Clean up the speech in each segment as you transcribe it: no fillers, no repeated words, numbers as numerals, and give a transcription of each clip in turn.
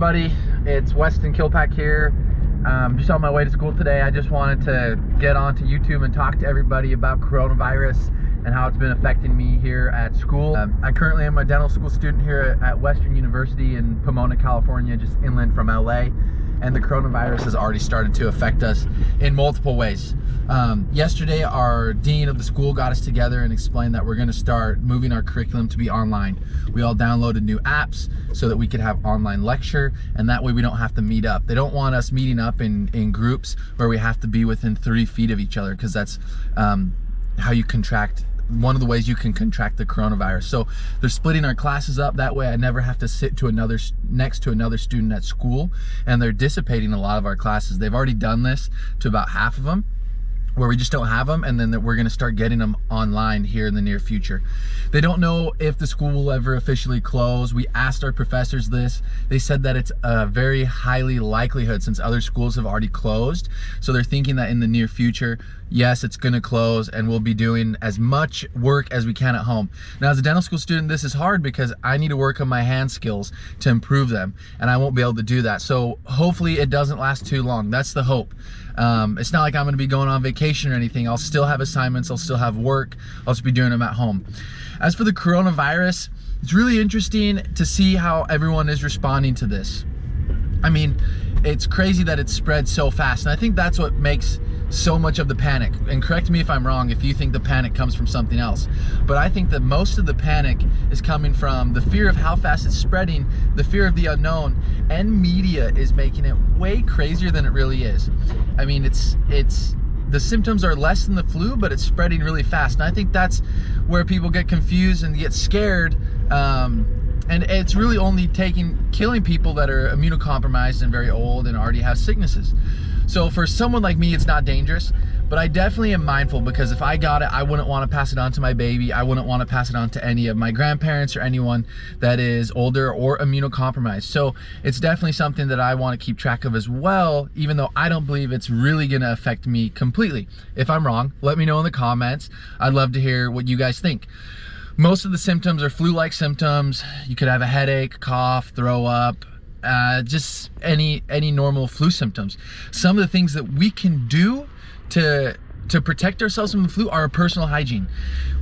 everybody, it's Weston Kilpack here. Just on my way to school today. I just wanted to get onto YouTube and talk to everybody about coronavirus and how it's been affecting me here at school. I currently am a dental school student here at Western University in Pomona, California, just inland from LA. And the coronavirus has already started to affect us in multiple ways. Yesterday, our dean of the school got us together and explained that we're going to start moving our curriculum to be online. We all downloaded new apps so that we could have online lecture, and that way we don't have to meet up. They don't want us meeting up in groups where we have to be within 3 feet of each other, because that's how you contract. One of the ways you can contract the coronavirus. So they're splitting our classes up. That way I never have to sit next to another student at school, and they're dissipating a lot of our classes. They've already done this to about half of them, where we just don't have them, and then we're going to start getting them online here in the near future. They don't know if the school will ever officially close. We asked our professors this. They said that it's a very highly likelihood, since other schools have already closed. So they're thinking that in the near future, yes, it's going to close, and we'll be doing as much work as we can at home. Now, as a dental school student, this is hard because I need to work on my hand skills to improve them, and I won't be able to do that. So hopefully it doesn't last too long. That's the hope. It's not like I'm going to be going on vacation or anything. I'll still have assignments. I'll still have work. I'll just be doing them at home. As for the coronavirus, it's really interesting to see how everyone is responding to this. I mean, it's crazy that it's spread so fast, and I think that's what makes so much of the panic. And correct me if I'm wrong if you think the panic comes from something else, but I think that most of the panic is coming from the fear of how fast it's spreading, the fear of the unknown, and media is making it way crazier than it really is. I mean, it's the symptoms are less than the flu, but it's spreading really fast, and I think that's where people get confused and get scared. And it's really only killing people that are immunocompromised and very old and already have sicknesses. So for someone like me, it's not dangerous, but I definitely am mindful, because if I got it, I wouldn't want to pass it on to my baby. I wouldn't want to pass it on to any of my grandparents or anyone that is older or immunocompromised. So it's definitely something that I want to keep track of as well, even though I don't believe it's really going to affect me completely. If I'm wrong, let me know in the comments. I'd love to hear what you guys think. Most of the symptoms are flu-like symptoms. You could have a headache, cough, throw up, just any normal flu symptoms. Some of the things that we can do to protect ourselves from the flu are our personal hygiene.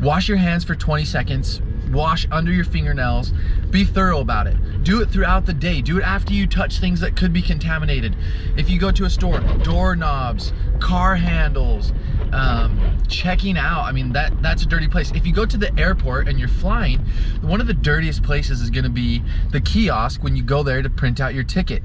Wash your hands for 20 seconds, wash under your fingernails, be thorough about it. Do it throughout the day. Do it after you touch things that could be contaminated. If you go to a store, doorknobs, car handles, checking out, I mean, that's a dirty place. If you go to the airport and you're flying, one of the dirtiest places is gonna be the kiosk when you go there to print out your ticket.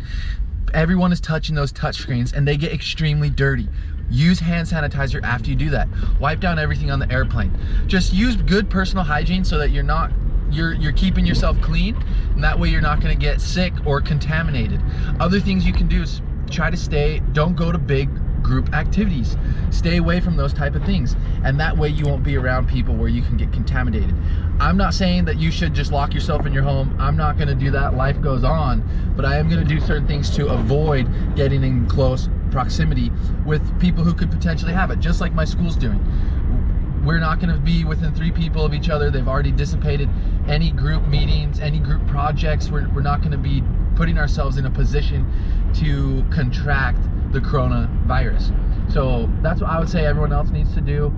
Everyone is touching those touch screens and they get extremely dirty. Use hand sanitizer after you do that. Wipe down everything on the airplane. Just use good personal hygiene so that you're keeping yourself clean, and that way you're not gonna get sick or contaminated. Other things you can do is don't go to big group activities. Stay away from those type of things, and that way you won't be around people where you can get contaminated. I'm not saying that you should just lock yourself in your home. I'm not gonna do that. Life goes on, but I am gonna do certain things to avoid getting in close proximity with people who could potentially have it, just like my school's doing. We're not going to be within 3 people of each other. They've already dissipated any group meetings, any group projects. We're not going to be putting ourselves in a position to contract the coronavirus. So that's what I would say everyone else needs to do.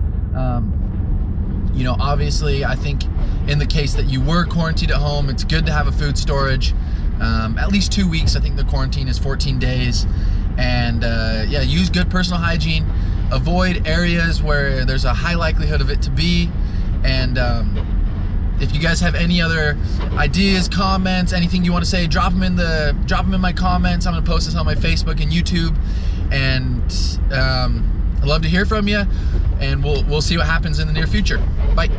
You know, obviously, I think in the case that you were quarantined at home, it's good to have a food storage. At least 2 weeks. I think the quarantine is 14 days. And yeah, use good personal hygiene. Avoid areas where there's a high likelihood of it to be. And if you guys have any other ideas, comments, anything you want to say, drop them in my comments. I'm gonna post this on my Facebook and YouTube. And I'd love to hear from you. And we'll see what happens in the near future. Bye.